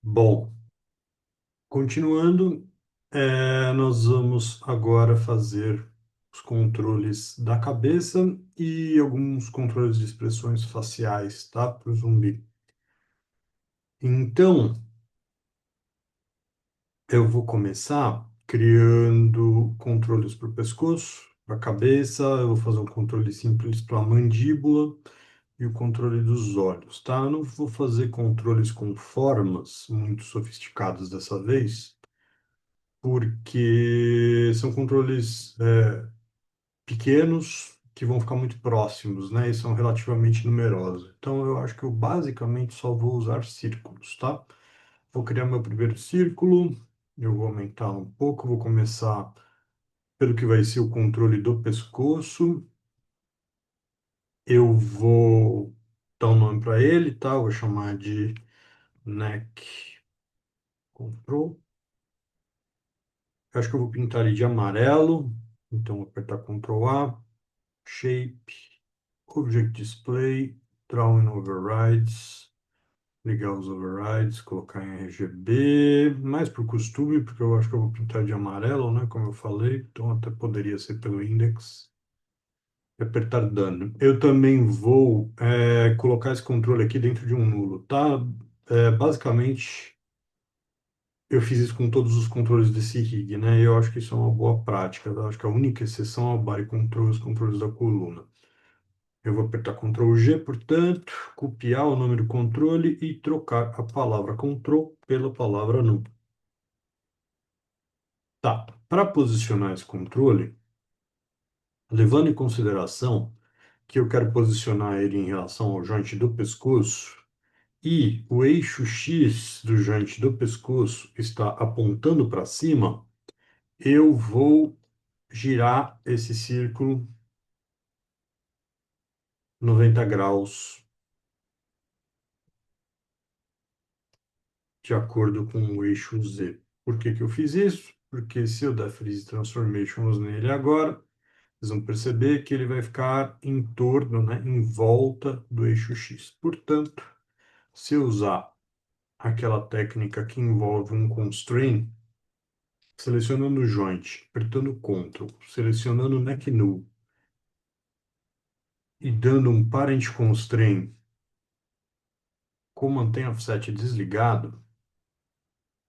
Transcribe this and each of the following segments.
Bom, continuando, nós vamos agora fazer os controles da cabeça e alguns controles de expressões faciais, tá? Para o zumbi. Então, eu vou começar criando controles para o pescoço, para a cabeça, eu vou fazer um controle simples para a mandíbula e o controle dos olhos, tá? Eu não vou fazer controles com formas muito sofisticadas dessa vez, porque são controles pequenos que vão ficar muito próximos, né? E são relativamente numerosos. Então, eu acho que eu basicamente só vou usar círculos, tá? Vou criar meu primeiro círculo, eu vou aumentar um pouco, vou começar pelo que vai ser o controle do pescoço. Eu vou dar um nome para ele, tá? Eu vou chamar de neck control. Eu acho que eu vou pintar ele de amarelo, então vou apertar Ctrl A, Shape, Object Display, Drawing Overrides, ligar os overrides, colocar em RGB, mais por costume, porque eu acho que eu vou pintar de amarelo, né, como eu falei, então até poderia ser pelo index, e apertar Done. Eu também vou colocar esse controle aqui dentro de um nulo, tá? Basicamente, eu fiz isso com todos os controles desse rig, né, e eu acho que isso é uma boa prática, eu acho que a única exceção é o body control, os controles da coluna. Eu vou apertar Ctrl G, portanto, copiar o nome do controle e trocar a palavra control pela palavra nu. Tá, para posicionar esse controle, levando em consideração que eu quero posicionar ele em relação ao joint do pescoço e o eixo X do joint do pescoço está apontando para cima, eu vou girar esse círculo 90 graus de acordo com o eixo Z. Por que que eu fiz isso? Porque se eu der Freeze Transformations nele agora, vocês vão perceber que ele vai ficar em torno, né, em volta do eixo X. Portanto, se eu usar aquela técnica que envolve um constraint, selecionando o joint, apertando Ctrl, selecionando o neck null e dando um parent constraint com mantém offset desligado,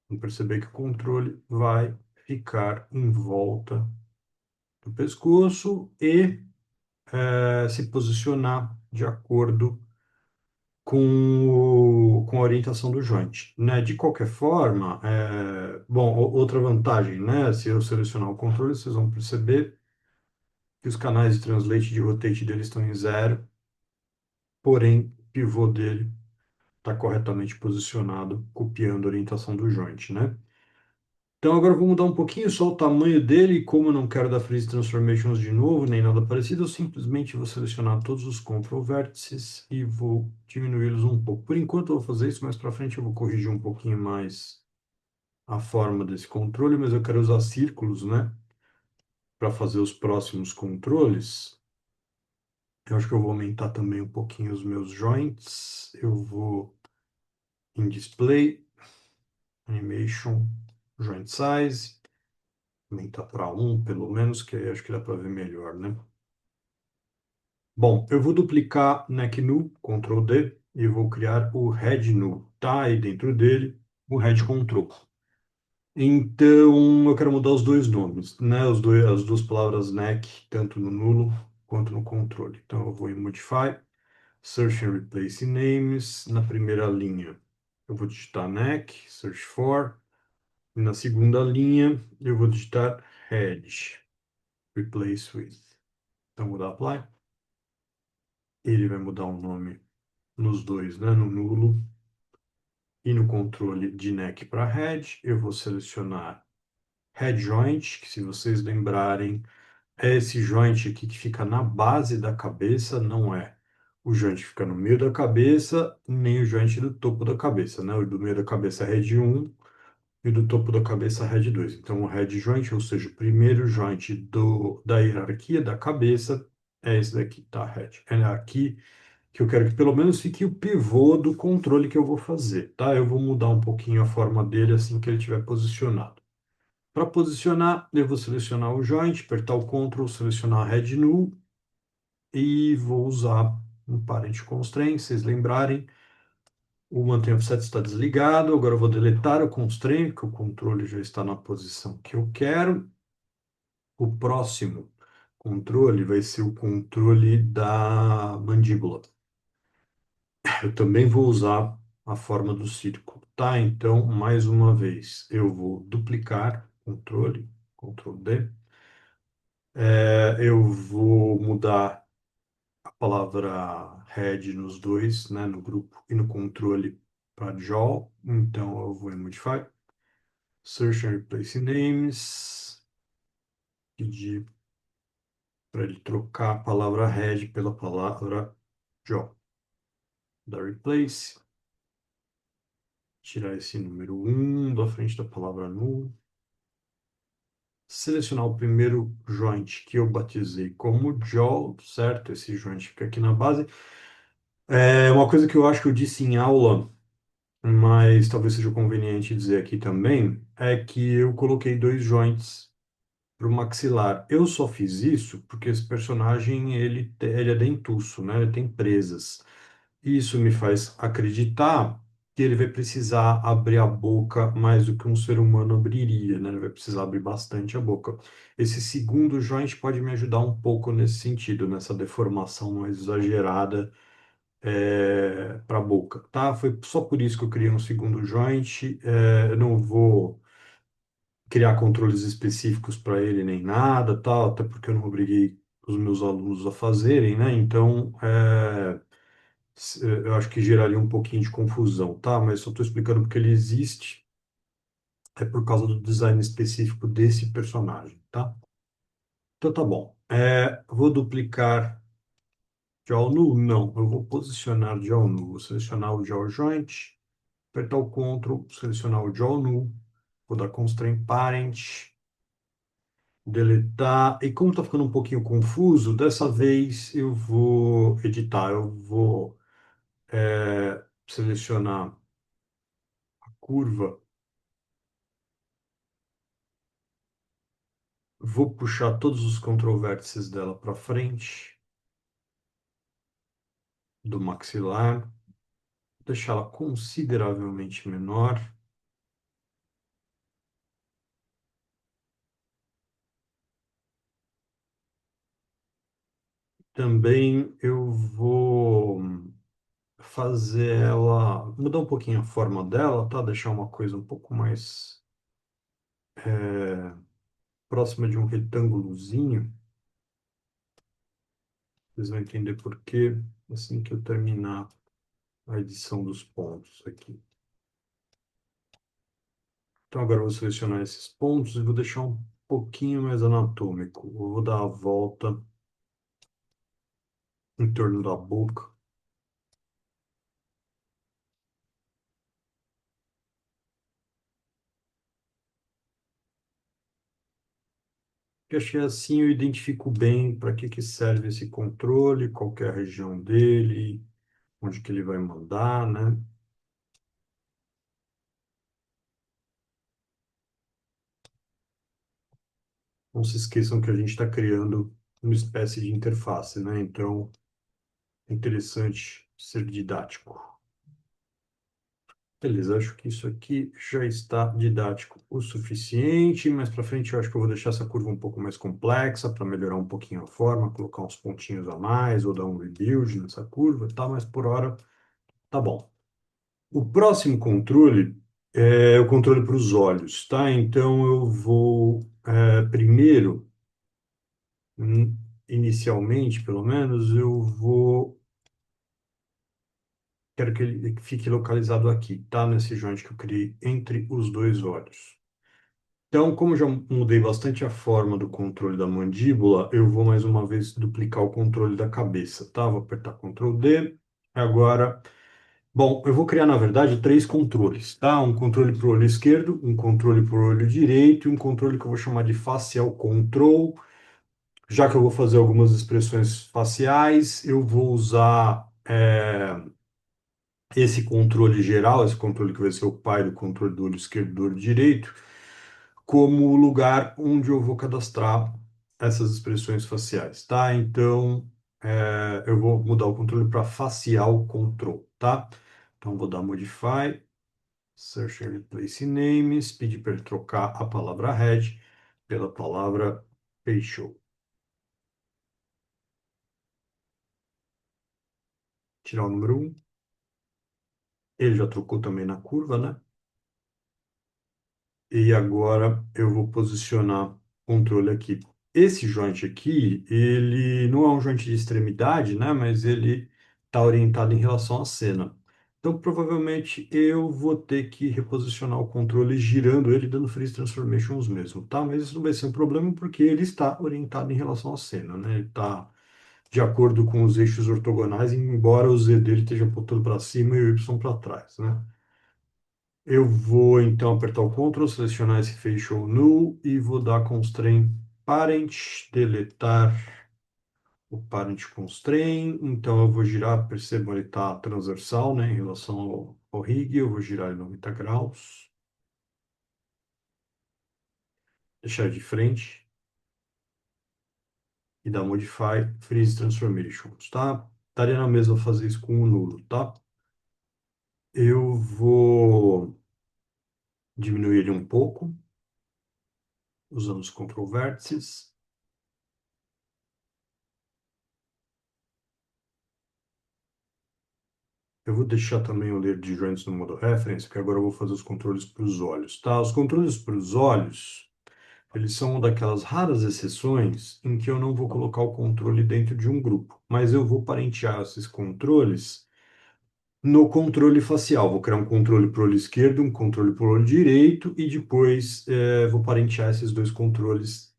vão perceber que o controle vai ficar em volta do pescoço e se posicionar de acordo com a orientação do joint, né? De qualquer forma, bom, outra vantagem, né? Se eu selecionar o controle, vocês vão perceber que os canais de translate e de rotate dele estão em zero, porém, o pivô dele está corretamente posicionado, copiando a orientação do joint, né? Então agora eu vou mudar um pouquinho só o tamanho dele, e como eu não quero dar Freeze Transformations de novo, nem nada parecido, eu simplesmente vou selecionar todos os Control Vértices e vou diminuí-los um pouco. Por enquanto eu vou fazer isso, mais para frente eu vou corrigir um pouquinho mais a forma desse controle, mas eu quero usar círculos, né, para fazer os próximos controles. Eu acho que eu vou aumentar também um pouquinho os meus joints. Eu vou em Display, Animation, Joint Size. Aumentar para um, pelo menos, que aí acho que dá para ver melhor, né? Bom, eu vou duplicar neck nu, Ctrl D, e vou criar o head nu, tá? E dentro dele, o head control. Então, eu quero mudar os dois nomes, né? As duas palavras neck, tanto no nulo quanto no controle. Então, eu vou em Modify, Search and Replace Names. Na primeira linha, eu vou digitar neck, Search for. E na segunda linha, eu vou digitar head, Replace with. Então, vou dar Apply. Ele vai mudar o nome nos dois, né? No nulo e no controle de neck para head. Eu vou selecionar head joint, que se vocês lembrarem, é esse joint aqui que fica na base da cabeça, não é o joint que fica no meio da cabeça, nem o joint do topo da cabeça, né? O do meio da cabeça é head 1 e o do topo da cabeça é head 2. Então, o head joint, ou seja, o primeiro joint da hierarquia da cabeça, é esse daqui, tá? Head. É aqui que eu quero que pelo menos fique o pivô do controle que eu vou fazer, tá? Eu vou mudar um pouquinho a forma dele assim que ele estiver posicionado. Para posicionar, eu vou selecionar o joint, apertar o Ctrl, selecionar a Head Null e vou usar um Parent Constraint, se vocês lembrarem. O Mantém Offset está desligado. Agora eu vou deletar o Constraint, que o controle já está na posição que eu quero. O próximo controle vai ser o controle da mandíbula. Eu também vou usar a forma do círculo, tá? Então, mais uma vez, eu vou duplicar controle, Ctrl D. Eu vou mudar a palavra head nos dois, né, no grupo e no controle para jaw. Então, eu vou em Modify, Search and Replace Names, pedir para ele trocar a palavra head pela palavra jaw. Da Replace, tirar esse número 1 da frente da palavra null, selecionar o primeiro joint que eu batizei como jaw, certo? Esse joint fica aqui na base. É uma coisa que eu acho que eu disse em aula, mas talvez seja conveniente dizer aqui também, é que eu coloquei dois joints para o maxilar. Eu só fiz isso porque esse personagem ele é dentuço, né? Ele tem presas. Isso me faz acreditar que ele vai precisar abrir a boca mais do que um ser humano abriria, né? Ele vai precisar abrir bastante a boca. Esse segundo joint pode me ajudar um pouco nesse sentido, nessa deformação mais exagerada para a boca, tá? Foi só por isso que eu criei um segundo joint. Eu não vou criar controles específicos para ele nem nada, tal, até porque eu não obriguei os meus alunos a fazerem, né? Então, eu acho que geraria um pouquinho de confusão, tá? Mas só estou explicando porque ele existe, é por causa do design específico desse personagem, tá? Então tá bom. Vou duplicar Jaw Null? Não, eu vou posicionar Jaw Null. Vou selecionar o Jaw Joint, apertar o Ctrl, selecionar o Jaw Null, vou dar Constraint Parent, deletar. E como está ficando um pouquinho confuso, dessa vez eu vou editar, eu vou selecionar a curva. Vou puxar todos os control vértices dela para frente, do maxilar, deixá-la consideravelmente menor. Também eu vou fazer ela, mudar um pouquinho a forma dela, tá? Deixar uma coisa um pouco mais próxima de um retângulozinho. Vocês vão entender por quê assim que eu terminar a edição dos pontos aqui. Então agora eu vou selecionar esses pontos e vou deixar um pouquinho mais anatômico. Eu vou dar a volta em torno da boca. Que achei assim eu identifico bem para que serve esse controle, qual que é a região dele, onde que ele vai mandar, né? Não se esqueçam que a gente está criando uma espécie de interface, né? Então, é interessante ser didático. Beleza, acho que isso aqui já está didático o suficiente. Mais para frente, eu acho que eu vou deixar essa curva um pouco mais complexa para melhorar um pouquinho a forma, colocar uns pontinhos a mais ou dar um rebuild nessa curva, tá? Mas por hora, tá bom. O próximo controle é o controle para os olhos, tá? Então eu vou primeiro, inicialmente, pelo menos, eu vou quero que ele fique localizado aqui, tá? Nesse joint que eu criei entre os dois olhos. Então, como eu já mudei bastante a forma do controle da mandíbula, eu vou mais uma vez duplicar o controle da cabeça, tá? Vou apertar Ctrl D. Agora, bom, eu vou criar, na verdade, três controles, tá? Um controle para o olho esquerdo, um controle para o olho direito e um controle que eu vou chamar de Facial Control. Já que eu vou fazer algumas expressões faciais, eu vou usar esse controle geral, esse controle que vai ser o pai do controle do olho esquerdo e do olho direito, como o lugar onde eu vou cadastrar essas expressões faciais, tá? Então, eu vou mudar o controle para facial control, tá? Então, vou dar modify, search and replace names, pedir para ele trocar a palavra head pela palavra facial. Tirar o número um. Ele já trocou também na curva, né? E agora eu vou posicionar o controle aqui. Esse joint aqui, ele não é um joint de extremidade, né? Mas ele está orientado em relação à cena. Então, provavelmente, eu vou ter que reposicionar o controle girando ele, dando freeze transformations mesmo, tá? Mas isso não vai ser um problema porque ele está orientado em relação à cena, né? Ele está de acordo com os eixos ortogonais, embora o Z dele esteja apontando para cima e o Y para trás, né? Eu vou então apertar o Ctrl, selecionar esse facial null e vou dar constraint parent, deletar o parent constraint. Então eu vou girar, percebam, ele está transversal, né, em relação ao rig. Eu vou girar ele 90 graus, deixar de frente e dar modify freeze transformations, tá? Estaria na mesma fazer isso com o nulo, tá? Eu vou diminuir ele um pouco, usando os Ctrl vértices. Eu vou deixar também o layer de joints no modo reference, porque agora eu vou fazer os controles para os olhos, tá? Os controles para os olhos, eles são uma daquelas raras exceções em que eu não vou colocar o controle dentro de um grupo, mas eu vou parentear esses controles no controle facial. Vou criar um controle para o olho esquerdo, um controle para o olho direito e depois vou parentear esses dois controles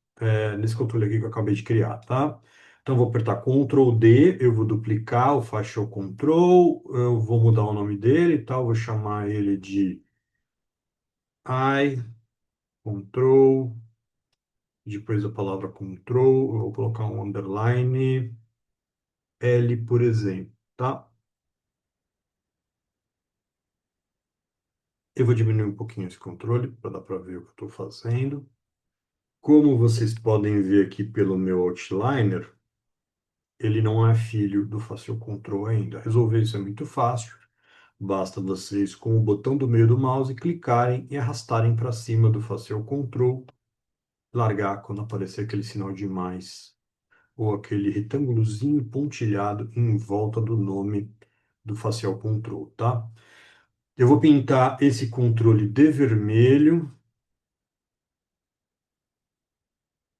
nesse controle aqui que eu acabei de criar, tá? Então, vou apertar Ctrl D, eu vou duplicar o Facial Control, eu vou mudar o nome dele, tá? Eu vou chamar ele de Eye Control, depois a palavra Control, eu vou colocar um underline L, por exemplo, tá? Eu vou diminuir um pouquinho esse controle para dar para ver o que eu estou fazendo. Como vocês podem ver aqui pelo meu outliner, ele não é filho do Facial Control ainda. Resolver isso é muito fácil. Basta vocês, com o botão do meio do mouse, clicarem e arrastarem para cima do Facial Control, largar quando aparecer aquele sinal de mais ou aquele retângulozinho pontilhado em volta do nome do Facial Control, tá? Eu vou pintar esse controle de vermelho,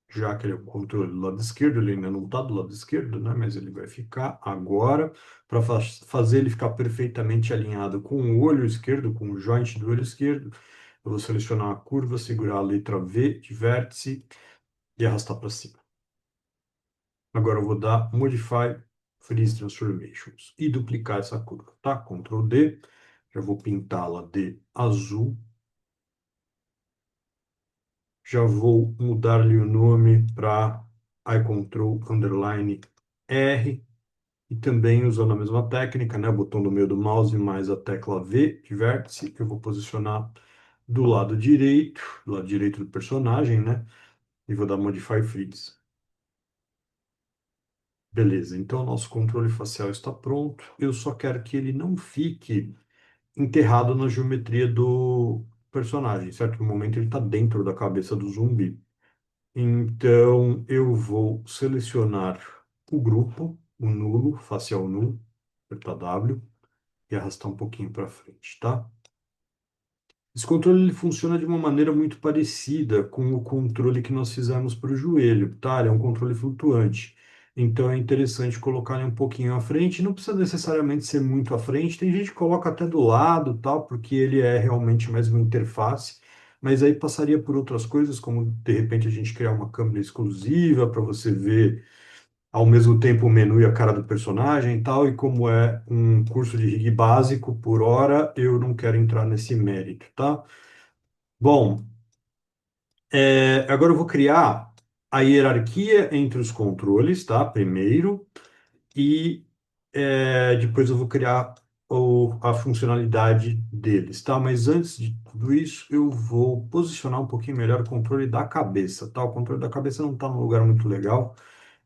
já que ele é o controle do lado esquerdo, ele ainda não está do lado esquerdo, né? Mas ele vai ficar agora, para fazer ele ficar perfeitamente alinhado com o olho esquerdo, com o joint do olho esquerdo. Eu vou selecionar a curva, segurar a letra V de vértice e arrastar para cima. Agora eu vou dar Modify Freeze Transformations e duplicar essa curva, tá? Ctrl D, já vou pintá-la de azul. Já vou mudar-lhe o nome para iControl underline R e também usando a mesma técnica, né? Botão do meio do mouse mais a tecla V de vértice, que eu vou posicionar do lado direito do personagem, né? E vou dar Modify Freeze. Beleza, então nosso controle facial está pronto. Eu só quero que ele não fique enterrado na geometria do personagem, certo? No momento ele está dentro da cabeça do zumbi. Então, eu vou selecionar o grupo, o nulo, facial nulo, apertar W e arrastar um pouquinho para frente, tá? Esse controle ele funciona de uma maneira muito parecida com o controle que nós fizemos para o joelho, tá? Ele é um controle flutuante. Então, é interessante colocar ele um pouquinho à frente. Não precisa necessariamente ser muito à frente. Tem gente que coloca até do lado, tal, porque ele é realmente mais uma interface. Mas aí passaria por outras coisas, como de repente a gente criar uma câmera exclusiva para você ver ao mesmo tempo o menu e a cara do personagem e tal. E como é um curso de rig básico por hora, eu não quero entrar nesse mérito, tá? Bom, agora eu vou criar a hierarquia entre os controles, tá? Primeiro, e Depois eu vou criar a funcionalidade deles, tá? Mas antes de tudo isso, eu vou posicionar um pouquinho melhor o controle da cabeça, tá? O controle da cabeça não está num lugar muito legal,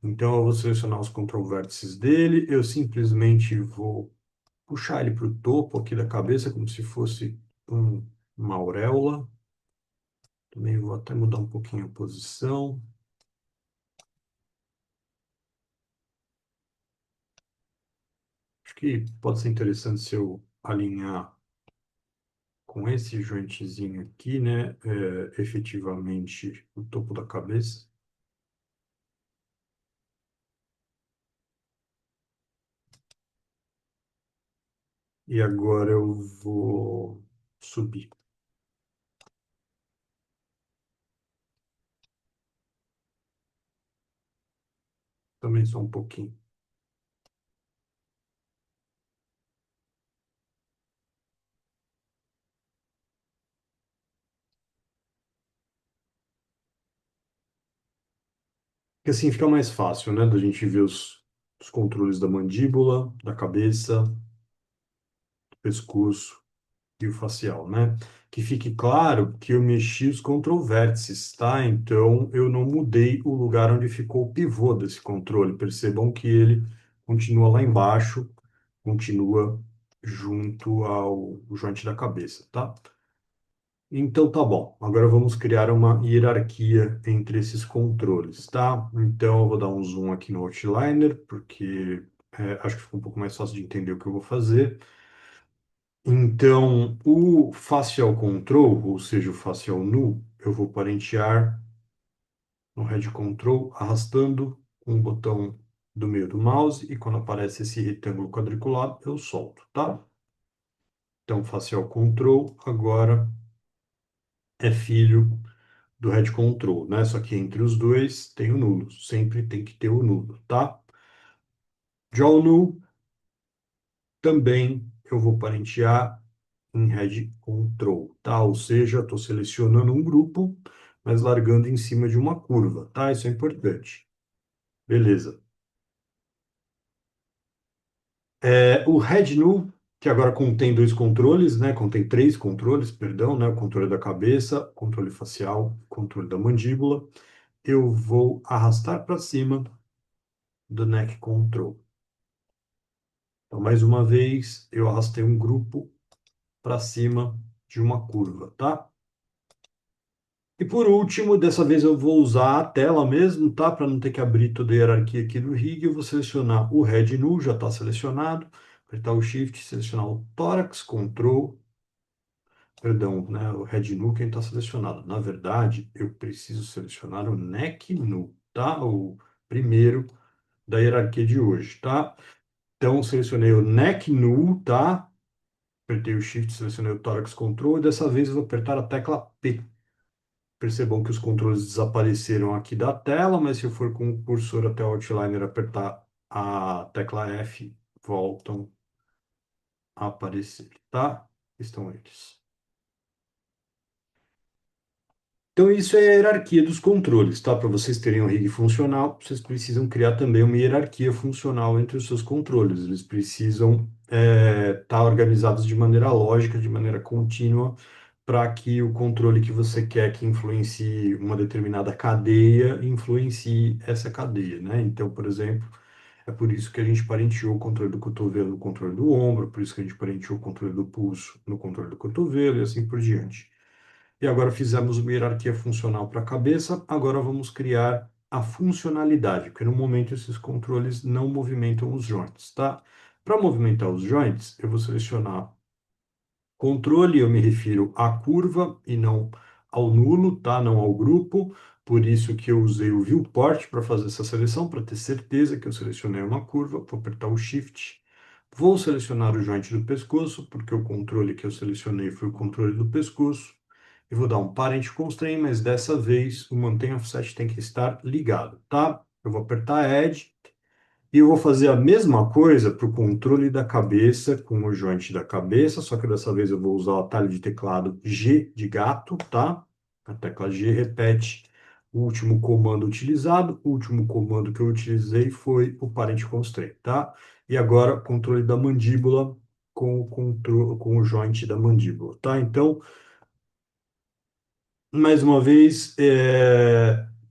então eu vou selecionar os control vértices dele, eu simplesmente vou puxar ele para o topo aqui da cabeça, como se fosse uma auréola. Também vou até mudar um pouquinho a posição. Acho que pode ser interessante se eu alinhar com esse jointzinho aqui, né, efetivamente o topo da cabeça. E agora eu vou subir também só um pouquinho. Porque assim fica mais fácil, né, da gente ver os controles da mandíbula, da cabeça, do pescoço e o facial, né? Que fique claro que eu mexi os control vértices, tá? Então eu não mudei o lugar onde ficou o pivô desse controle. Percebam que ele continua lá embaixo, continua junto ao joint da cabeça, tá? Então tá bom. Agora vamos criar uma hierarquia entre esses controles, tá? Então eu vou dar um zoom aqui no outliner, porque acho que fica um pouco mais fácil de entender o que eu vou fazer. Então, o facial control, ou seja, o facial nu, eu vou parentear no head control, arrastando com o botão do meio do mouse, e quando aparece esse retângulo quadriculado, eu solto, tá? Então, facial control agora é filho do head control, né? Só que entre os dois tem o nulo, sempre tem que ter o nulo, tá? Já o null também eu vou parentear em Head Control, tá? Ou seja, estou selecionando um grupo, mas largando em cima de uma curva, tá? Isso é importante. Beleza. O Head Null, que agora contém dois controles, né? Contém três controles, perdão, né? O controle da cabeça, controle facial, controle da mandíbula. Eu vou arrastar para cima do Neck Control. Então, mais uma vez, eu arrastei um grupo para cima de uma curva, tá? E por último, dessa vez eu vou usar a tela mesmo, tá? Para não ter que abrir toda a hierarquia aqui do rig, eu vou selecionar o Head Null, já está selecionado, apertar o Shift, selecionar o Tórax, Control, perdão, né? O Head Null quem está selecionado. Na verdade, eu preciso selecionar o Neck Null, tá? O primeiro da hierarquia de hoje, tá? Então, selecionei o Neck Null, tá? Apertei o Shift, selecionei o Tórax Control, e dessa vez eu vou apertar a tecla P. Percebam que os controles desapareceram aqui da tela, mas se eu for com o cursor até o outliner apertar a tecla F, voltam a aparecer, tá? Estão eles. Então, isso é a hierarquia dos controles, tá? Para vocês terem um rig funcional, vocês precisam criar também uma hierarquia funcional entre os seus controles. Eles precisam estar organizados de maneira lógica, de maneira contínua, para que o controle que você quer que influencie uma determinada cadeia, influencie essa cadeia, né? Então, por exemplo, é por isso que a gente parenteou o controle do cotovelo no controle do ombro, por isso que a gente parenteou o controle do pulso no controle do cotovelo e assim por diante. E agora fizemos uma hierarquia funcional para a cabeça, agora vamos criar a funcionalidade, porque no momento esses controles não movimentam os joints, tá? Para movimentar os joints, eu vou selecionar controle, eu me refiro à curva e não ao nulo, tá? Não ao grupo. Por isso que eu usei o viewport para fazer essa seleção, para ter certeza que eu selecionei uma curva. Vou apertar o Shift. Vou selecionar o joint do pescoço, porque o controle que eu selecionei foi o controle do pescoço. E vou dar um Parent Constraint, mas dessa vez o Maintain Offset tem que estar ligado, tá? Eu vou apertar Add. E eu vou fazer a mesma coisa para o controle da cabeça com o joint da cabeça, só que dessa vez eu vou usar o atalho de teclado G de gato, tá? A tecla G repete o último comando utilizado. O último comando que eu utilizei foi o parent constraint, tá? E agora, controle da mandíbula com o joint da mandíbula, tá? Então, mais uma vez,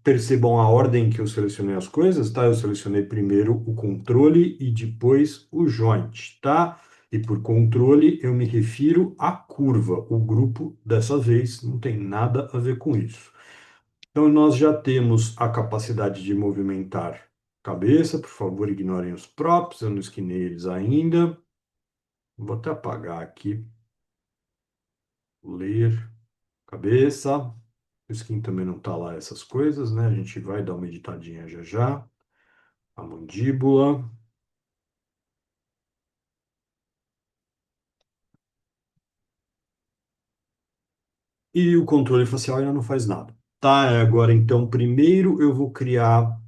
percebam a ordem que eu selecionei as coisas, tá? Eu selecionei primeiro o controle e depois o joint, tá? E por controle eu me refiro à curva. O grupo, dessa vez, não tem nada a ver com isso. Então, nós já temos a capacidade de movimentar cabeça. Por favor, ignorem os props, eu não esquinei eles ainda. Vou até apagar aqui. Ler, cabeça. O skin também não tá lá essas coisas, né? A gente vai dar uma editadinha já já. A mandíbula. E o controle facial ainda não faz nada. Tá, agora então, primeiro eu vou criar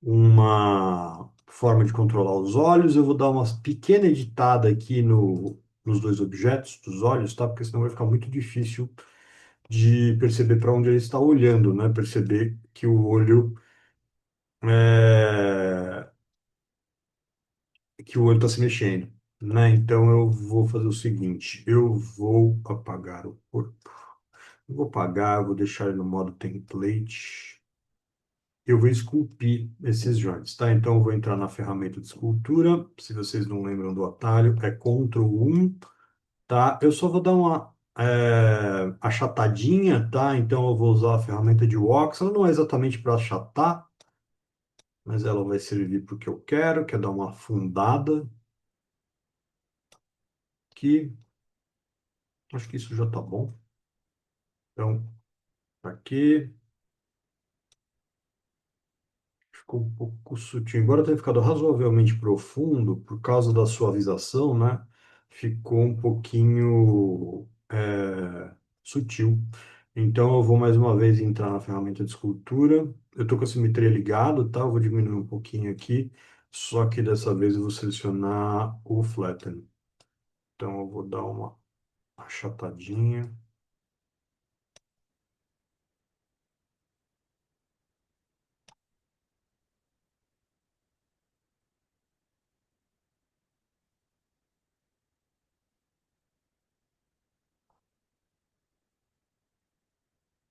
uma forma de controlar os olhos. Eu vou dar uma pequena editada aqui nos dois objetos dos olhos, tá? Porque senão vai ficar muito difícil de perceber para onde ele está olhando, né? Perceber que o olho é, que o olho está se mexendo, né? Então eu vou fazer o seguinte, eu vou apagar o corpo. Eu vou apagar, eu vou deixar ele no modo template. Eu vou esculpir esses joints, tá? Então eu vou entrar na ferramenta de escultura. Se vocês não lembram do atalho, é Ctrl+1, tá? Eu só vou dar uma achatadinha, tá? Então eu vou usar a ferramenta de Wax. Ela não é exatamente para achatar, mas ela vai servir para o que eu quero, que é dar uma afundada aqui. Acho que isso já tá bom. Então, tá aqui ficou um pouco sutil. Embora tenha ficado razoavelmente profundo, por causa da suavização, né? Ficou um pouquinho sutil. Então, eu vou mais uma vez entrar na ferramenta de escultura. Eu tô com a simetria ligado, tá? Eu vou diminuir um pouquinho aqui. Só que dessa vez eu vou selecionar o Flatten. Então, eu vou dar uma achatadinha.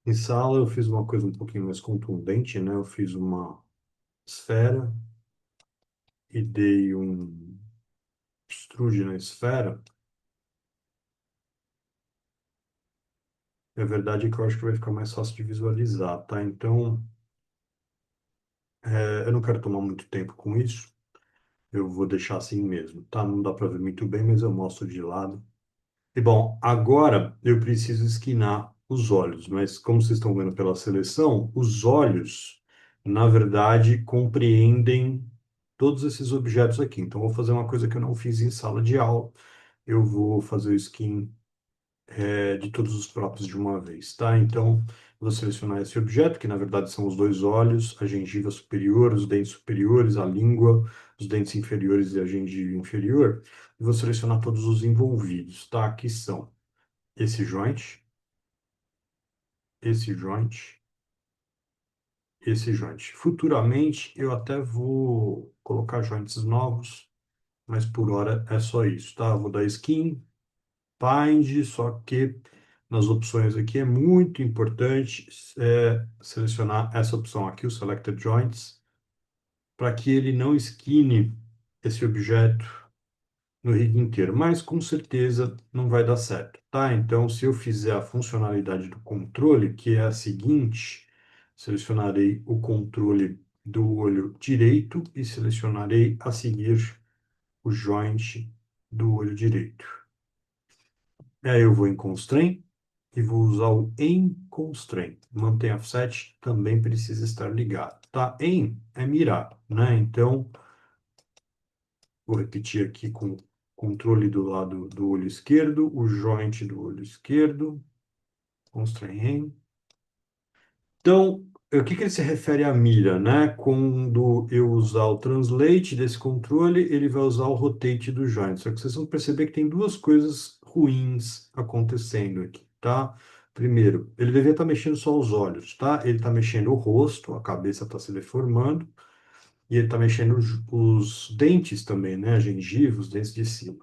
Em sala, eu fiz uma coisa um pouquinho mais contundente, né? Eu fiz uma esfera e dei um extrude na esfera. A verdade é que eu acho que vai ficar mais fácil de visualizar, tá? Então, eu não quero tomar muito tempo com isso. Eu vou deixar assim mesmo, tá? Não dá para ver muito bem, mas eu mostro de lado. E bom, agora eu preciso esquinar os olhos, mas como vocês estão vendo pela seleção, os olhos, na verdade, compreendem todos esses objetos aqui. Então, eu vou fazer uma coisa que eu não fiz em sala de aula. Eu vou fazer o skin de todos os próprios de uma vez, tá? Então, vou selecionar esse objeto, que na verdade são os dois olhos, a gengiva superior, os dentes superiores, a língua, os dentes inferiores e a gengiva inferior. E vou selecionar todos os envolvidos, tá? Que são esse joint, esse joint, esse joint. Futuramente, eu até vou colocar joints novos, mas por hora é só isso, tá? Vou dar skin, bind, só que nas opções aqui é muito importante selecionar essa opção aqui, o Selected Joints, para que ele não esquine esse objeto no rig inteiro, mas com certeza não vai dar certo, tá? Então, se eu fizer a funcionalidade do controle, que é a seguinte, selecionarei o controle do olho direito e selecionarei a seguir o joint do olho direito. Aí eu vou em Constraint e vou usar o em Constraint. Mantém offset, também precisa estar ligado, tá? Em é mirar, né? Então, vou repetir aqui com o controle do lado do olho esquerdo, o joint do olho esquerdo, Constraint em. Então, o que que ele se refere à mira, né? Quando eu usar o translate desse controle, ele vai usar o rotate do joint. Só que vocês vão perceber que tem duas coisas ruins acontecendo aqui, tá? Primeiro, ele deveria estar mexendo só os olhos, tá? Ele está mexendo o rosto, a cabeça está se deformando. E ele está mexendo os dentes também, né? A gengiva, os dentes de cima.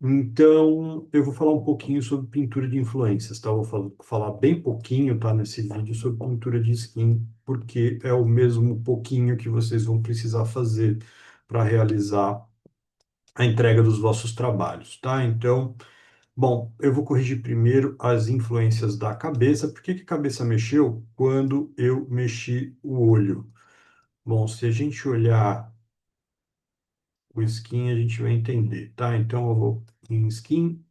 Então, eu vou falar um pouquinho sobre pintura de influências, tá? Eu vou falar bem pouquinho, tá, nesse vídeo sobre pintura de skin, porque é o mesmo pouquinho que vocês vão precisar fazer para realizar a entrega dos vossos trabalhos, tá? Então, bom, eu vou corrigir primeiro as influências da cabeça. Por que que a cabeça mexeu? Quando eu mexi o olho. Bom, se a gente olhar o skin, a gente vai entender, tá? Então, eu vou em skin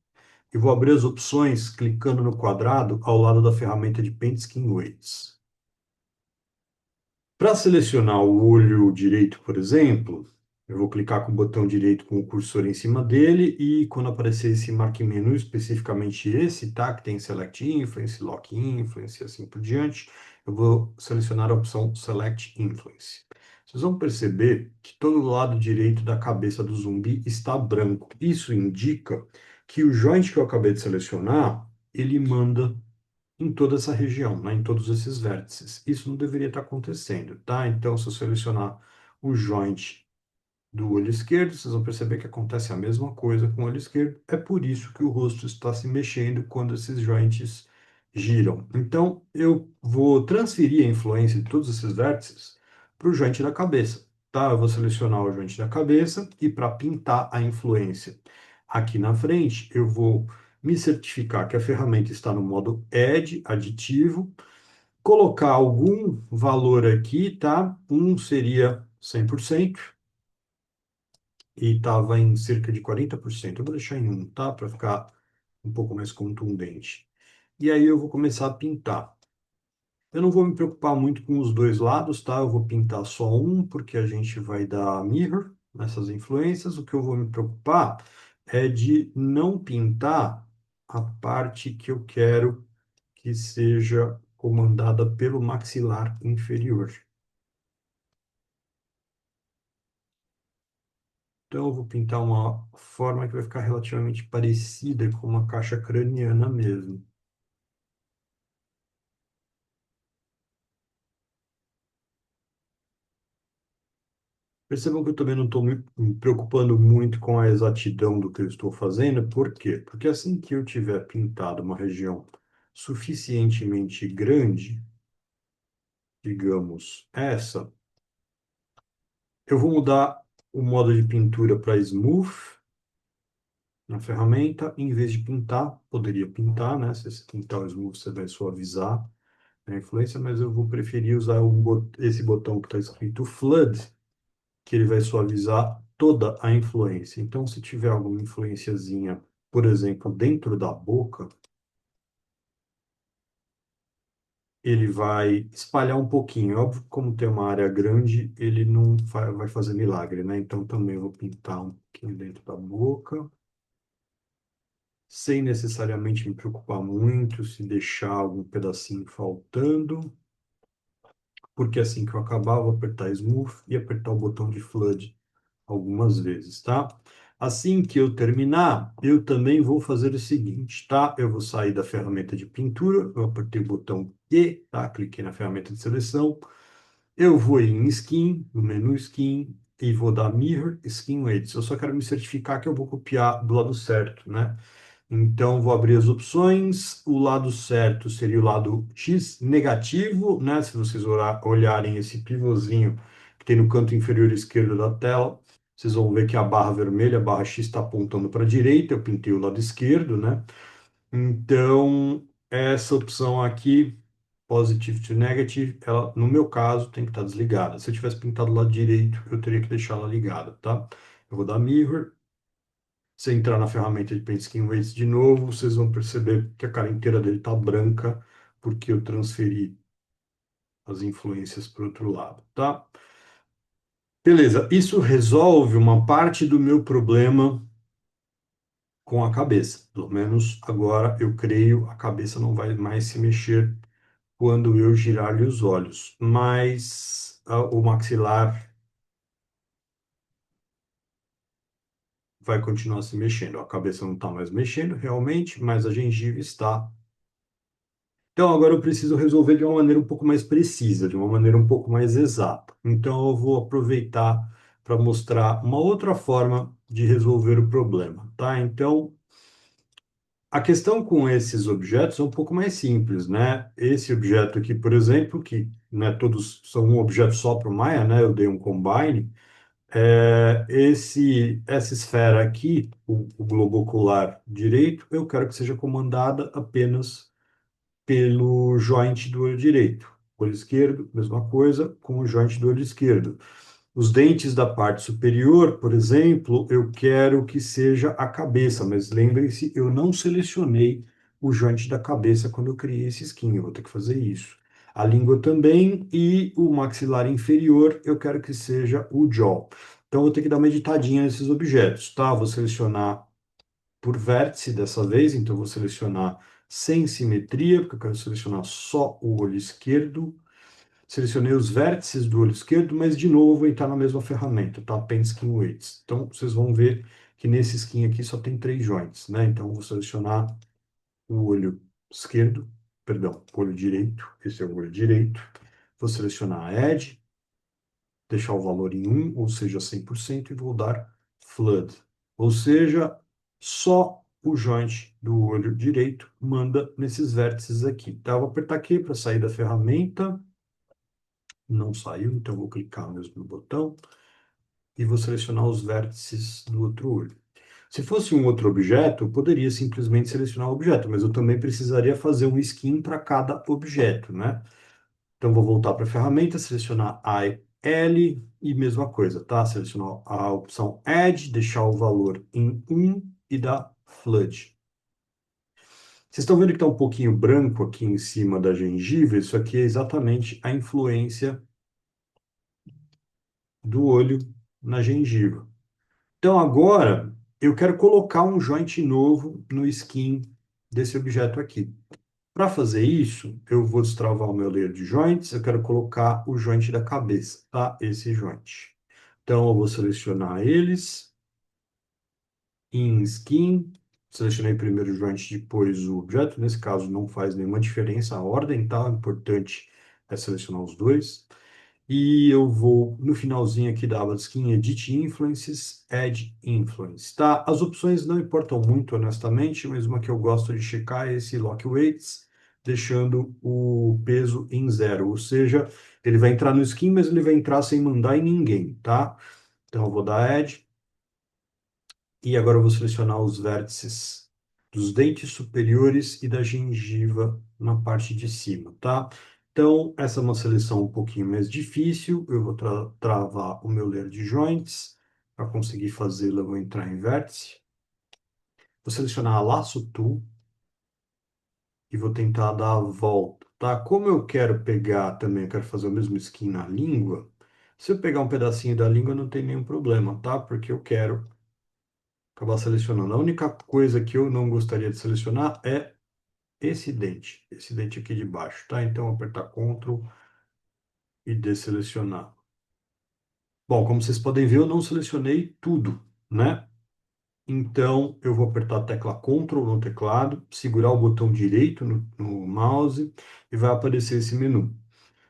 e vou abrir as opções clicando no quadrado ao lado da ferramenta de Paint Skin Weights. Para selecionar o olho direito, por exemplo, eu vou clicar com o botão direito com o cursor em cima dele e quando aparecer esse Mark Menu, especificamente esse, tá? Que tem Select Influence, Lock Influence e assim por diante, eu vou selecionar a opção Select Influence. Vocês vão perceber que todo o lado direito da cabeça do zumbi está branco. Isso indica que o joint que eu acabei de selecionar, ele manda em toda essa região, né, em todos esses vértices. Isso não deveria estar acontecendo, tá? Então, se eu selecionar o joint do olho esquerdo, vocês vão perceber que acontece a mesma coisa com o olho esquerdo. É por isso que o rosto está se mexendo quando esses joints giram. Então, eu vou transferir a influência de todos esses vértices para o joint da cabeça, tá? Eu vou selecionar o joint da cabeça e para pintar a influência aqui na frente, eu vou me certificar que a ferramenta está no modo Add, aditivo, colocar algum valor aqui, tá? Um seria 100% e estava em cerca de 40%. Eu vou deixar em um, tá? Para ficar um pouco mais contundente. E aí eu vou começar a pintar. Eu não vou me preocupar muito com os dois lados, tá? Eu vou pintar só um, porque a gente vai dar mirror nessas influências. O que eu vou me preocupar é de não pintar a parte que eu quero que seja comandada pelo maxilar inferior. Então, eu vou pintar uma forma que vai ficar relativamente parecida com uma caixa craniana mesmo. Percebam que eu também não estou me preocupando muito com a exatidão do que eu estou fazendo. Por quê? Porque assim que eu tiver pintado uma região suficientemente grande, digamos essa, eu vou mudar o modo de pintura para Smooth na ferramenta. Em vez de pintar, poderia pintar, né? Se você pintar o Smooth, você vai suavizar a influência, mas eu vou preferir usar esse botão que está escrito Flood, que ele vai suavizar toda a influência. Então, se tiver alguma influenciazinha, por exemplo, dentro da boca, ele vai espalhar um pouquinho. Óbvio que como tem uma área grande, ele não vai fazer milagre, né? Então, também vou pintar um pouquinho dentro da boca, sem necessariamente me preocupar muito se deixar algum pedacinho faltando, porque assim que eu acabar, eu vou apertar Smooth e apertar o botão de Flood algumas vezes, tá? Assim que eu terminar, eu também vou fazer o seguinte, tá? Eu vou sair da ferramenta de pintura, eu apertei o botão Q, tá? Cliquei na ferramenta de seleção, eu vou em Skin, no menu Skin, e vou dar Mirror Skin Weights. Eu só quero me certificar que eu vou copiar do lado certo, né? Então, vou abrir as opções. O lado certo seria o lado X negativo, né? Se vocês olharem esse pivôzinho que tem no canto inferior esquerdo da tela, vocês vão ver que a barra vermelha, a barra X, está apontando para a direita. Eu pintei o lado esquerdo, né? Então, essa opção aqui, Positive to Negative, ela, no meu caso, tem que estar desligada. Se eu tivesse pintado o lado direito, eu teria que deixá-la ligada, tá? Eu vou dar Mirror. Se entrar na ferramenta de Paint Skin Weights de novo, vocês vão perceber que a cara inteira dele está branca, porque eu transferi as influências para o outro lado, tá? Beleza, isso resolve uma parte do meu problema com a cabeça. Pelo menos agora eu creio a cabeça não vai mais se mexer quando eu girar-lhe os olhos. Mas o maxilar vai continuar se mexendo. A cabeça não está mais mexendo realmente, mas a gengiva está. Então, agora eu preciso resolver de uma maneira um pouco mais precisa, de uma maneira um pouco mais exata. Então, eu vou aproveitar para mostrar uma outra forma de resolver o problema, tá? Então, a questão com esses objetos é um pouco mais simples, né? Esse objeto aqui, por exemplo, que né, todos são um objeto só para o Maya, né? Eu dei um combine. Essa esfera aqui, o globo ocular direito, eu quero que seja comandada apenas pelo joint do olho direito. Olho esquerdo, mesma coisa com o joint do olho esquerdo. Os dentes da parte superior, por exemplo, eu quero que seja a cabeça, mas lembrem-se, eu não selecionei o joint da cabeça quando eu criei esse skin, eu vou ter que fazer isso. A língua também e o maxilar inferior, eu quero que seja o jaw. Então, eu vou ter que dar uma editadinha nesses objetos, tá? Vou selecionar por vértice dessa vez, então eu vou selecionar sem simetria, porque eu quero selecionar só o olho esquerdo. Selecionei os vértices do olho esquerdo, mas de novo vou entrar na mesma ferramenta, tá? Pen Skin Weights. Então, vocês vão ver que nesse skin aqui só tem três joints, né? Então, eu vou selecionar o olho esquerdo, perdão, o olho direito. Esse é o olho direito. Vou selecionar a Edge, deixar o valor em 1, ou seja, 100%, e vou dar Flood. Ou seja, só o joint do olho direito manda nesses vértices aqui. Tá? Eu vou apertar aqui para sair da ferramenta. Não saiu, então vou clicar mesmo no botão e vou selecionar os vértices do outro olho. Se fosse um outro objeto, eu poderia simplesmente selecionar o objeto, mas eu também precisaria fazer um skin para cada objeto, né? Então vou voltar para a ferramenta, selecionar L e mesma coisa, tá? Selecionar a opção Add, deixar o valor em 1 e dar Flood. Vocês estão vendo que está um pouquinho branco aqui em cima da gengiva? Isso aqui é exatamente a influência do olho na gengiva. Então agora eu quero colocar um joint novo no skin desse objeto aqui. Para fazer isso, eu vou destravar o meu layer de joints, eu quero colocar o joint da cabeça, tá? Esse joint. Então eu vou selecionar eles em skin, selecionei primeiro o joint, depois o objeto, nesse caso não faz nenhuma diferença a ordem, tá? O importante é selecionar os dois. E eu vou, no finalzinho aqui da aba de skin, Edit Influences, Add Influence, tá? As opções não importam muito, honestamente, mas uma que eu gosto de checar é esse Lock Weights, deixando o peso em zero, ou seja, ele vai entrar no skin, mas ele vai entrar sem mandar em ninguém, tá? Então eu vou dar Add, e agora eu vou selecionar os vértices dos dentes superiores e da gengiva na parte de cima, tá? Então, essa é uma seleção um pouquinho mais difícil. Eu vou travar o meu layer de joints. Para conseguir fazê-la, eu vou entrar em vértice. Vou selecionar a Lasso Tool e vou tentar dar a volta, tá? Como eu quero pegar também, eu quero fazer o mesmo skin na língua. Se eu pegar um pedacinho da língua, não tem nenhum problema, tá? Porque eu quero acabar selecionando. A única coisa que eu não gostaria de selecionar é esse dente aqui de baixo, tá? Então, apertar Ctrl e desselecionar. Bom, como vocês podem ver, eu não selecionei tudo, né? Então, eu vou apertar a tecla Ctrl no teclado, segurar o botão direito no mouse e vai aparecer esse menu.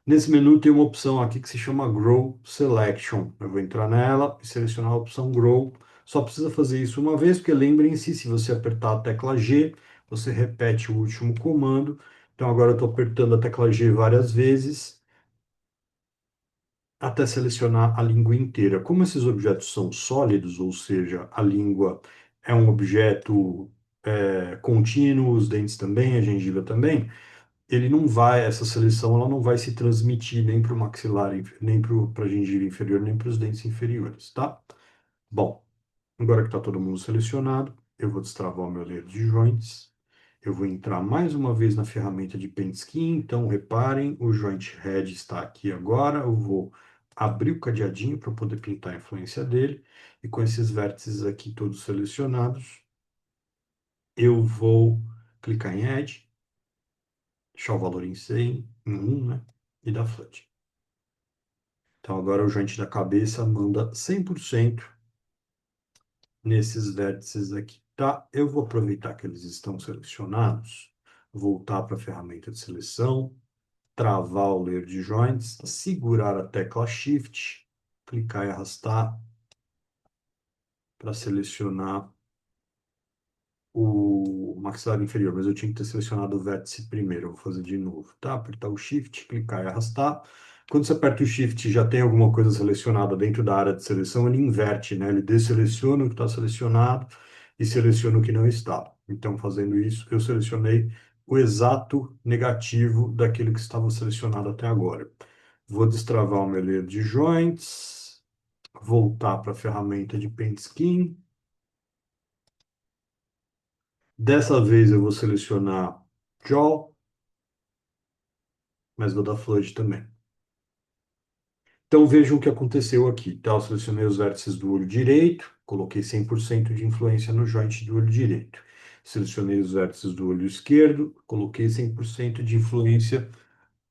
Nesse menu tem uma opção aqui que se chama Grow Selection. Eu vou entrar nela e selecionar a opção Grow. Só precisa fazer isso uma vez, porque lembrem-se, se você apertar a tecla G, você repete o último comando. Então agora eu estou apertando a tecla G várias vezes até selecionar a língua inteira. Como esses objetos são sólidos, ou seja, a língua é um objeto contínuo, os dentes também, a gengiva também, ele não vai, essa seleção ela não vai se transmitir nem para o maxilar, nem para a gengiva inferior, nem para os dentes inferiores, tá? Bom, agora que está todo mundo selecionado, eu vou destravar o meu layer de joints. Eu vou entrar mais uma vez na ferramenta de Paint Skin. Então, reparem, o Joint Head está aqui agora. Eu vou abrir o cadeadinho para poder pintar a influência dele. E com esses vértices aqui todos selecionados, eu vou clicar em Add, deixar o valor em 100, em 1, né? E dar Flood. Então, agora o joint da cabeça manda 100% nesses vértices aqui, tá? Eu vou aproveitar que eles estão selecionados. voltar para a ferramenta de seleção, travar o layer de joints, segurar a tecla Shift, clicar e arrastar para selecionar o maxilar inferior, mas eu tinha que ter selecionado o vértice primeiro. Eu vou fazer de novo, tá? Apertar o Shift, clicar e arrastar. Quando você aperta o Shift, já tem alguma coisa selecionada dentro da área de seleção, ele inverte, né? Ele desseleciona o que está selecionado e seleciona o que não está. Então, fazendo isso, eu selecionei o exato negativo daquilo que estava selecionado até agora. Vou destravar o meu layer de joints, voltar para a ferramenta de Paint Scheme. Dessa vez eu vou selecionar Jaw, mas vou dar Flood também. Então vejam o que aconteceu aqui, tá? Eu selecionei os vértices do olho direito, coloquei 100% de influência no joint do olho direito. Selecionei os vértices do olho esquerdo, coloquei 100% de influência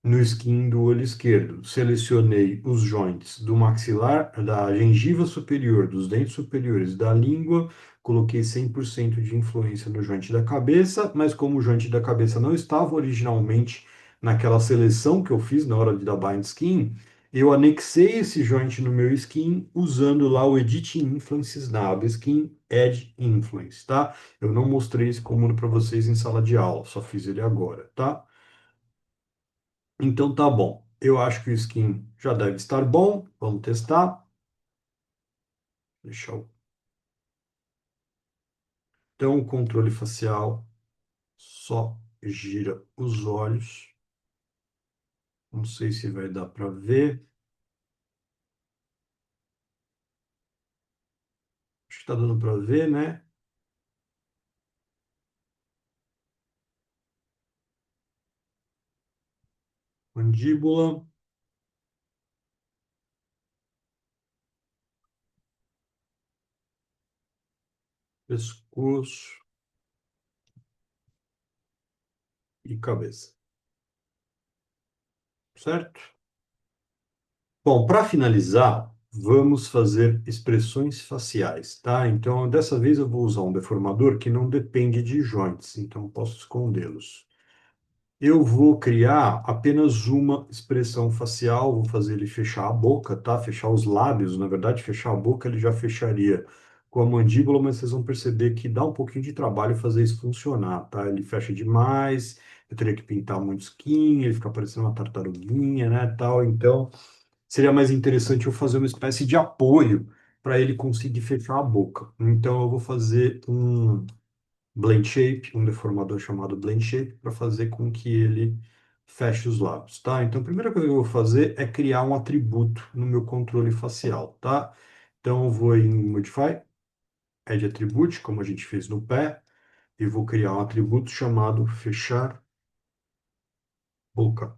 no skin do olho esquerdo. Selecionei os joints do maxilar, da gengiva superior, dos dentes superiores, da língua, coloquei 100% de influência no joint da cabeça, mas como o joint da cabeça não estava originalmente naquela seleção que eu fiz na hora de dar bind skin, eu anexei esse joint no meu skin usando lá o Edit Influences na aba Skin Add Influence, tá? Eu não mostrei esse comando para vocês em sala de aula, só fiz ele agora, tá? Então tá bom. Eu acho que o skin já deve estar bom. Vamos testar. Deixa eu... Então, o controle facial só gira os olhos. Não sei se vai dar para ver. Acho que está dando para ver, né? Mandíbula, pescoço e cabeça. Certo? Bom, para finalizar, vamos fazer expressões faciais, tá? Então, dessa vez eu vou usar um deformador que não depende de joints, então eu posso escondê-los. Eu vou criar apenas uma expressão facial, vou fazer ele fechar a boca, tá? Fechar os lábios, na verdade, fechar a boca ele já fecharia com a mandíbula, mas vocês vão perceber que dá um pouquinho de trabalho fazer isso funcionar, tá? Ele fecha demais, eu teria que pintar muito skin, ele fica parecendo uma tartaruguinha, né, tal. Então, seria mais interessante eu fazer uma espécie de apoio para ele conseguir fechar a boca. Então, eu vou fazer um Blend Shape, um deformador chamado Blend Shape, para fazer com que ele feche os lábios, tá? Então, a primeira coisa que eu vou fazer é criar um atributo no meu controle facial, tá? Então, eu vou em Modify, Add Attribute, como a gente fez no pé, e vou criar um atributo chamado fechar boca.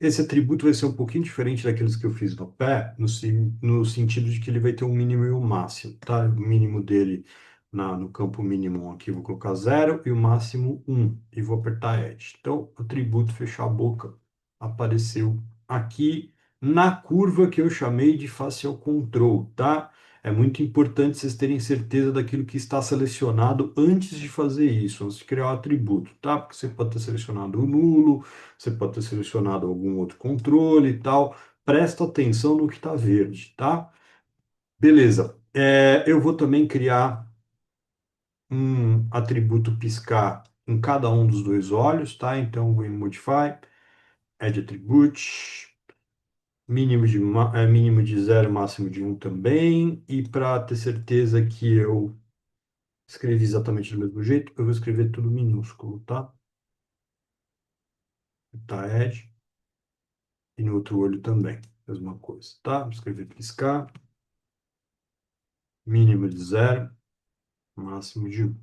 Esse atributo vai ser um pouquinho diferente daqueles que eu fiz no pé, no sentido de que ele vai ter um mínimo e um máximo, tá? O mínimo dele no campo mínimo aqui, vou colocar 0 e o máximo 1, e vou apertar Edit. Então, o atributo fechar a boca apareceu aqui na curva que eu chamei de Facial Control, tá? É muito importante vocês terem certeza daquilo que está selecionado antes de fazer isso, antes de criar o atributo, tá? Porque você pode ter selecionado o nulo, você pode ter selecionado algum outro controle e tal. Presta atenção no que está verde, tá? Beleza. Eu vou também criar um atributo piscar em cada um dos dois olhos, tá? Então, vou em Modify, Add Attribute, mínimo de 0, máximo de 1 também. E para ter certeza que eu escrevi exatamente do mesmo jeito, eu vou escrever tudo minúsculo, tá? Tá, Add. E no outro olho também, mesma coisa, tá? Vou escrever piscar. Mínimo de 0, máximo de 1.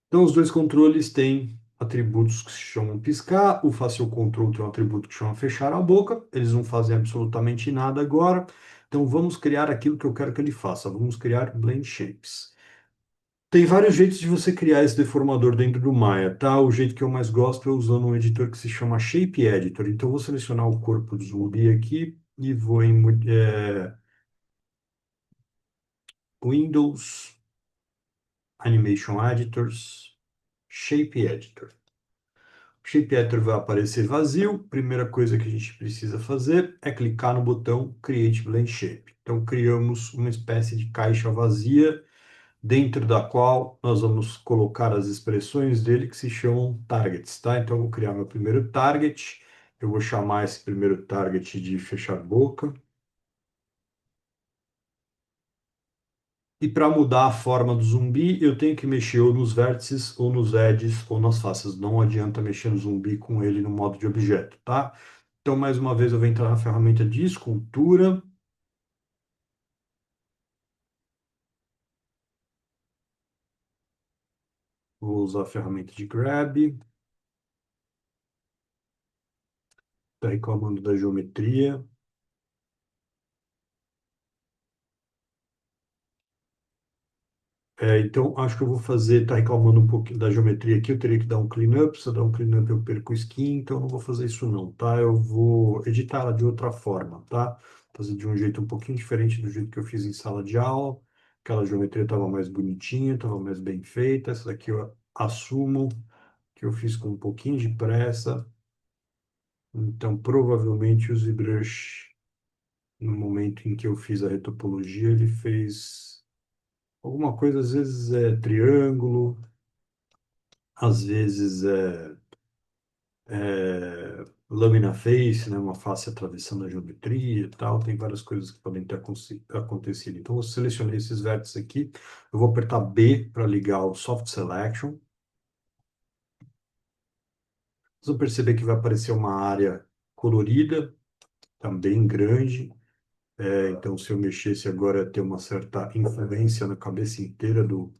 Então, os dois controles têm atributos que se chamam piscar. O Facial Control tem um atributo que chama fechar a boca. Eles não fazem absolutamente nada agora. Então, vamos criar aquilo que eu quero que ele faça. Vamos criar Blend Shapes. Tem vários jeitos de você criar esse deformador dentro do Maya, tá? O jeito que eu mais gosto é usando um editor que se chama Shape Editor. Então, eu vou selecionar o corpo do zumbi aqui e vou em Windows, Animation Editors, Shape Editor. O Shape Editor vai aparecer vazio. Primeira coisa que a gente precisa fazer é clicar no botão Create Blend Shape. Então, criamos uma espécie de caixa vazia, dentro da qual nós vamos colocar as expressões dele que se chamam targets, tá? Então, eu vou criar meu primeiro target. Eu vou chamar esse primeiro target de fechar boca. E para mudar a forma do zumbi, eu tenho que mexer ou nos vértices, ou nos edges, ou nas faces. Não adianta mexer no zumbi com ele no modo de objeto, tá? Então, mais uma vez, eu vou entrar na ferramenta de escultura. Vou usar a ferramenta de grab. Está reclamando da geometria. Então, acho que eu vou fazer, tá reclamando um pouquinho da geometria aqui, eu teria que dar um cleanup, se eu dar um cleanup eu perco o skin, então eu não vou fazer isso não, tá? Eu vou editar ela de outra forma, tá? Fazer de um jeito um pouquinho diferente do jeito que eu fiz em sala de aula, aquela geometria estava mais bonitinha, estava mais bem feita, essa daqui eu assumo que eu fiz com um pouquinho de pressa, então provavelmente o ZBrush, no momento em que eu fiz a retopologia, ele fez alguma coisa, às vezes é triângulo, às vezes lâmina face, né, uma face atravessando a geometria e tal, tem várias coisas que podem ter acontecido. Então, eu selecionei esses vértices aqui, eu vou apertar B para ligar o Soft Selection. Vocês vão perceber que vai aparecer uma área colorida, também grande. Então, se eu mexesse agora, ia ter uma certa influência na cabeça inteira do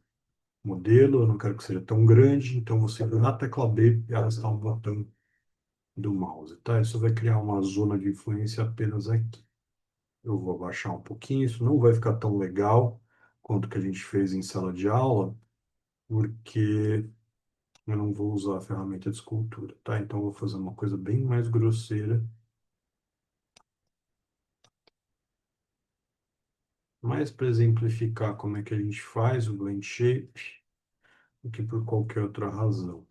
modelo. Eu não quero que seja tão grande, então eu vou segurar a tecla B e arrastar um botão do mouse, tá? Isso vai criar uma zona de influência apenas aqui. Eu vou abaixar um pouquinho, isso não vai ficar tão legal quanto o que a gente fez em sala de aula, porque eu não vou usar a ferramenta de escultura, tá? Então eu vou fazer uma coisa bem mais grosseira, mais para exemplificar como é que a gente faz o blend shape do que por qualquer outra razão.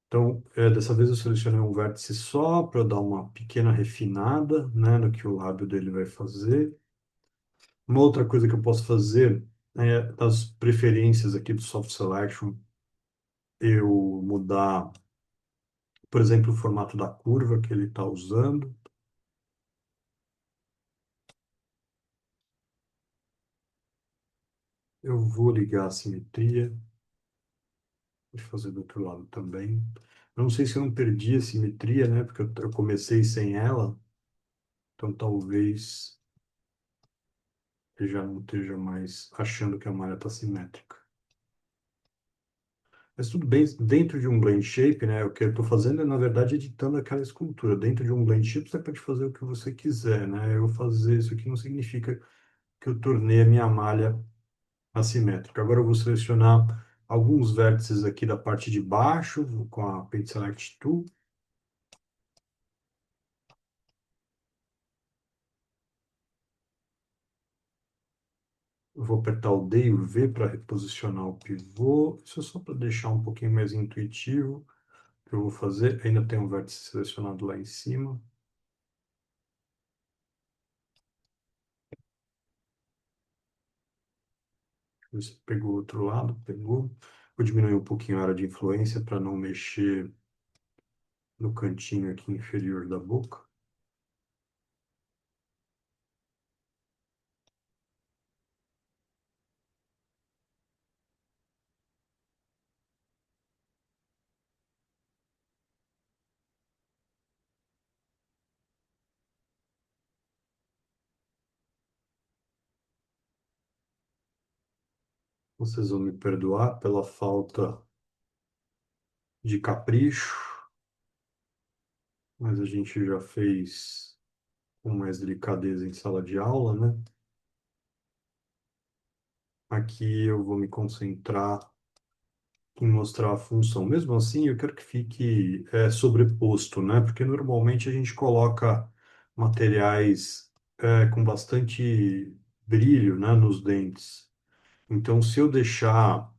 Então, dessa vez eu selecionei um vértice só para dar uma pequena refinada, né, no que o lábio dele vai fazer. Uma outra coisa que eu posso fazer é das preferências aqui do Soft Selection, eu mudar, por exemplo, o formato da curva que ele está usando. Eu vou ligar a simetria, vou fazer do outro lado também. Eu não sei se eu não perdi a simetria, né? Porque eu comecei sem ela, então talvez eu já não esteja mais achando que a malha está simétrica. Mas tudo bem, dentro de um blend shape, né? O que eu estou fazendo é, na verdade, editando aquela escultura. Dentro de um blend shape, você pode fazer o que você quiser, né? Eu fazer isso aqui não significa que eu tornei a minha malha assimétrica. Agora eu vou selecionar alguns vértices aqui da parte de baixo com a Paint Select Tool. Eu vou apertar o D e o V para reposicionar o pivô. Isso é só para deixar um pouquinho mais intuitivo. O que eu vou fazer? Ainda tem um vértice selecionado lá em cima. Você pegou o outro lado, pegou. Vou diminuir um pouquinho a área de influência para não mexer no cantinho aqui inferior da boca. Vocês vão me perdoar pela falta de capricho, mas a gente já fez com mais delicadeza em sala de aula, né? Aqui eu vou me concentrar em mostrar a função. Mesmo assim, eu quero que fique sobreposto, né? Porque normalmente a gente coloca materiais com bastante brilho, né, nos dentes. Então, se eu deixar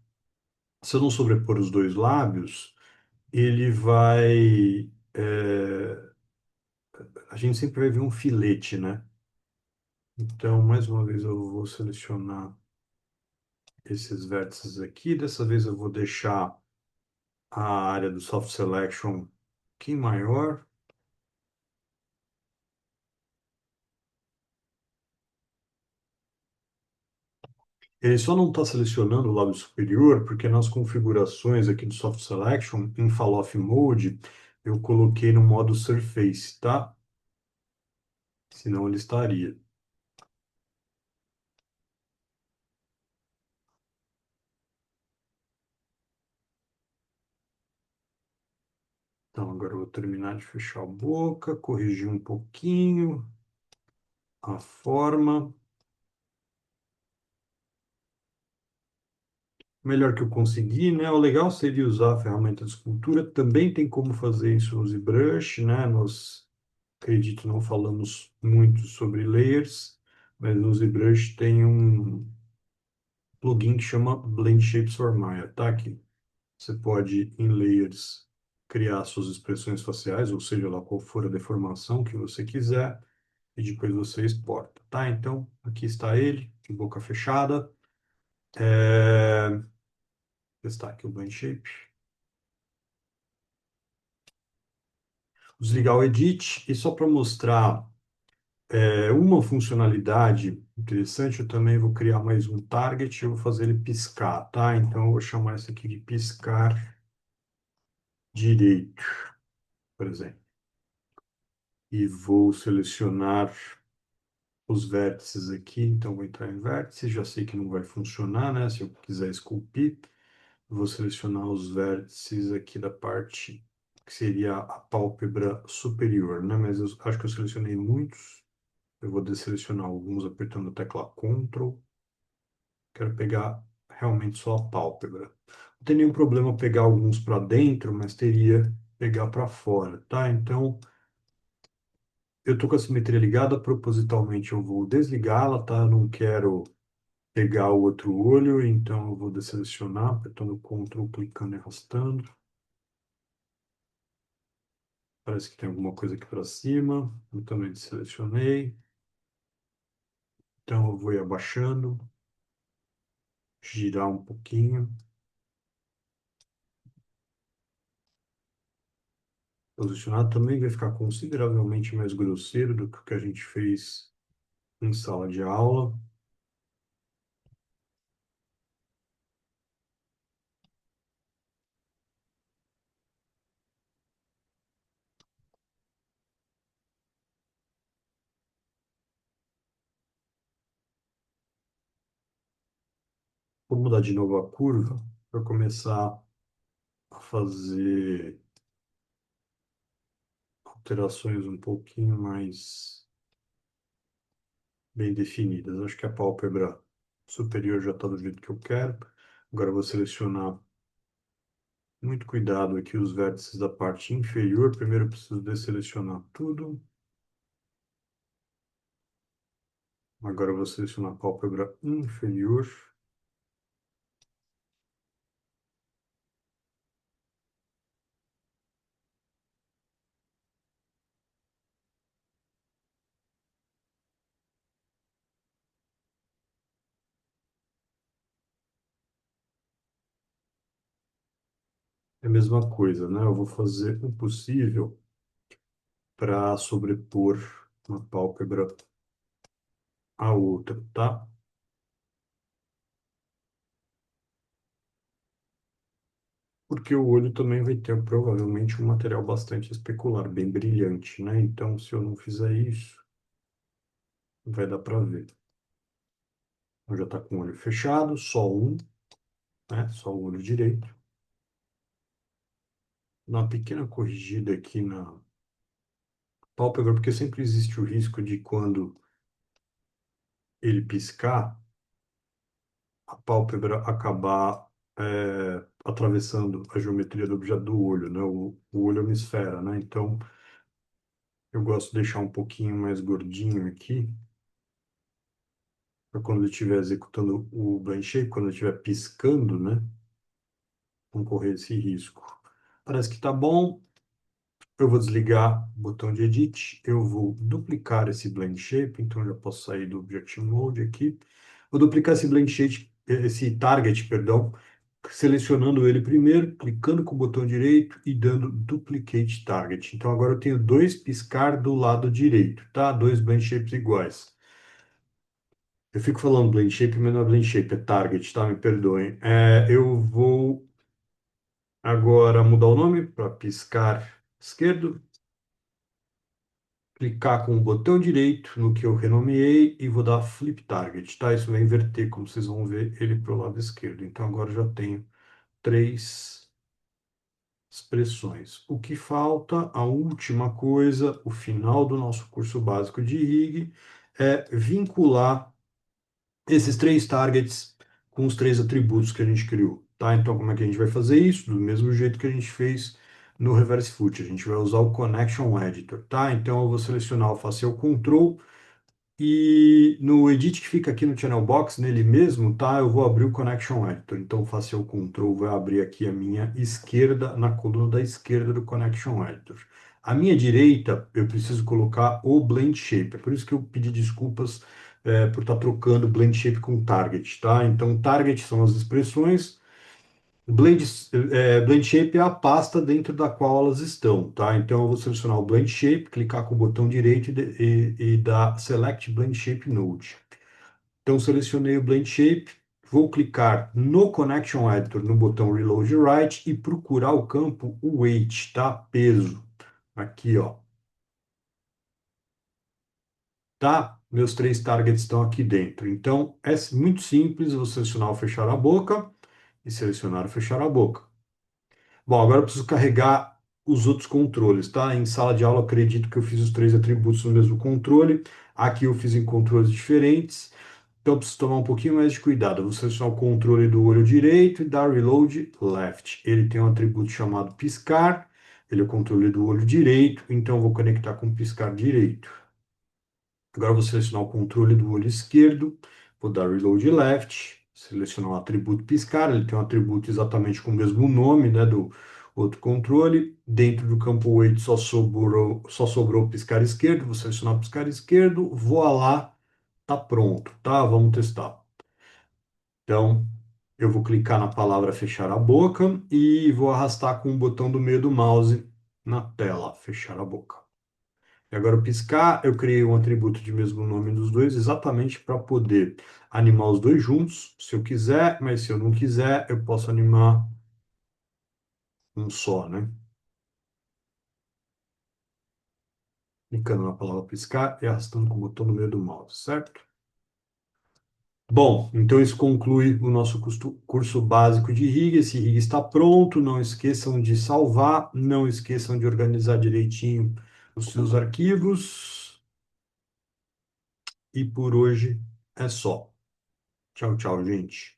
Se eu não sobrepor os dois lábios, ele vai. A gente sempre vai ver um filete, né? Então, mais uma vez, eu vou selecionar esses vértices aqui. Dessa vez, eu vou deixar a área do Soft Selection um pouquinho maior. Ele só não está selecionando o lábio superior porque nas configurações aqui do Soft Selection, em Fall Off Mode, eu coloquei no modo Surface, tá? Senão ele estaria. Então, agora eu vou terminar de fechar a boca, corrigir um pouquinho a forma. Melhor que eu consegui, né? O legal seria usar a ferramenta de escultura. Também tem como fazer isso no ZBrush, né? Nós, acredito, não falamos muito sobre layers, mas no ZBrush tem um plugin que chama Blend Shapes for Maya, tá? Que você pode, em layers, criar suas expressões faciais, ou seja lá qual for a deformação que você quiser, e depois você exporta, tá? Então, aqui está ele, de boca fechada. É... Está aqui o Blend Shape. Desligar o Edit, e só para mostrar uma funcionalidade interessante, eu também vou criar mais um target, eu vou fazer ele piscar, tá? Então, eu vou chamar esse aqui de piscar direito, por exemplo. E vou selecionar os vértices aqui, então vou entrar em vértices, já sei que não vai funcionar, né? Se eu quiser esculpir, vou selecionar os vértices aqui da parte que seria a pálpebra superior, né? Mas eu acho que eu selecionei muitos, eu vou desselecionar alguns apertando a tecla Ctrl, quero pegar realmente só a pálpebra. Não tem nenhum problema pegar alguns para dentro, mas teria pegar para fora, tá? Então, eu estou com a simetria ligada, propositalmente eu vou desligá-la, tá? Eu não quero pegar o outro olho, então eu vou desselecionar, apertando Ctrl, clicando e arrastando. Parece que tem alguma coisa aqui para cima, eu também desselecionei. Então eu vou ir abaixando, girar um pouquinho. Posicionar também vai ficar consideravelmente mais grosseiro do que o que a gente fez em sala de aula. Vou mudar de novo a curva para começar a fazer alterações um pouquinho mais bem definidas. Acho que a pálpebra superior já está do jeito que eu quero. Agora eu vou selecionar muito cuidado aqui os vértices da parte inferior. Primeiro eu preciso desselecionar tudo. Agora eu vou selecionar a pálpebra inferior. É a mesma coisa, né? Eu vou fazer o possível para sobrepor uma pálpebra à outra, tá? Porque o olho também vai ter provavelmente um material bastante especular, bem brilhante, né? Então, se eu não fizer isso, vai dar para ver. Então, já está com o olho fechado, só um, né? Só o olho direito. Dá uma pequena corrigida aqui na pálpebra, porque sempre existe o risco de quando ele piscar, a pálpebra acabar atravessando a geometria do objeto do olho, né? O olho é uma esfera, né? Então, eu gosto de deixar um pouquinho mais gordinho aqui, para quando ele estiver executando o blend shape, quando ele estiver piscando, né? não correr esse risco. Parece que está bom. Eu vou desligar o botão de Edit. Eu vou duplicar esse Blend Shape. Então, eu já posso sair do Objective Mode aqui. Vou duplicar esse Blend Shape, esse Target, perdão, selecionando ele primeiro, clicando com o botão direito e dando Duplicate Target. Então, agora eu tenho dois piscar do lado direito, tá? Dois Blend Shapes iguais. Eu fico falando Blend Shape, mas não é Blend Shape, é Target, tá? Me perdoem. Eu vou agora mudar o nome para piscar esquerdo, clicar com o botão direito no que eu renomeei e vou dar Flip Target, tá? Isso vai inverter, como vocês vão ver, ele para o lado esquerdo. Então agora eu já tenho três expressões. O que falta, a última coisa, o final do nosso curso básico de rig, é vincular esses três targets com os três atributos que a gente criou, tá? Então, como é que a gente vai fazer isso? Do mesmo jeito que a gente fez no Reverse Foot, a gente vai usar o Connection Editor, tá? Então, eu vou selecionar o Facial Control e no Edit que fica aqui no Channel Box, nele mesmo, tá? Eu vou abrir o Connection Editor. Então, o Facial Control vai abrir aqui a minha esquerda, na coluna da esquerda do Connection Editor. A minha direita, eu preciso colocar o Blend Shape. É por isso que eu pedi desculpas, por estar trocando Blend Shape com Target, tá? Então, Target são as expressões, Blend, Blend Shape é a pasta dentro da qual elas estão, tá? Então eu vou selecionar o Blend Shape, clicar com o botão direito e dar Select Blend Shape Node. Então selecionei o Blend Shape, vou clicar no Connection Editor, no botão Reload Right e procurar o campo Weight, tá? Peso. Aqui, ó. Tá? Meus três targets estão aqui dentro. Então é muito simples, eu vou selecionar o fechar a boca e selecionar o fechar a boca. Bom, agora eu preciso carregar os outros controles, tá? Em sala de aula, acredito que eu fiz os três atributos no mesmo controle. Aqui eu fiz em controles diferentes. Então, eu preciso tomar um pouquinho mais de cuidado. Eu vou selecionar o controle do olho direito e dar Reload Left. Ele tem um atributo chamado piscar. Ele é o controle do olho direito, então eu vou conectar com o piscar direito. Agora eu vou selecionar o controle do olho esquerdo, vou dar Reload Left, selecionar o atributo piscar, ele tem um atributo exatamente com o mesmo nome, né, do outro controle. Dentro do campo Weight só sobrou o piscar esquerdo, vou selecionar o piscar esquerdo, vou lá, tá pronto, tá? Vamos testar. Então, eu vou clicar na palavra fechar a boca e vou arrastar com o botão do meio do mouse na tela, fechar a boca. E agora, o piscar, eu criei um atributo de mesmo nome dos dois, exatamente para poder animar os dois juntos, se eu quiser, mas se eu não quiser, eu posso animar um só, né? Clicando na palavra piscar e arrastando com o botão no meio do mouse, certo? Bom, então isso conclui o nosso curso básico de rig. Esse rig está pronto. Não esqueçam de salvar, não esqueçam de organizar direitinho os seus arquivos. E por hoje é só. Tchau, tchau, gente.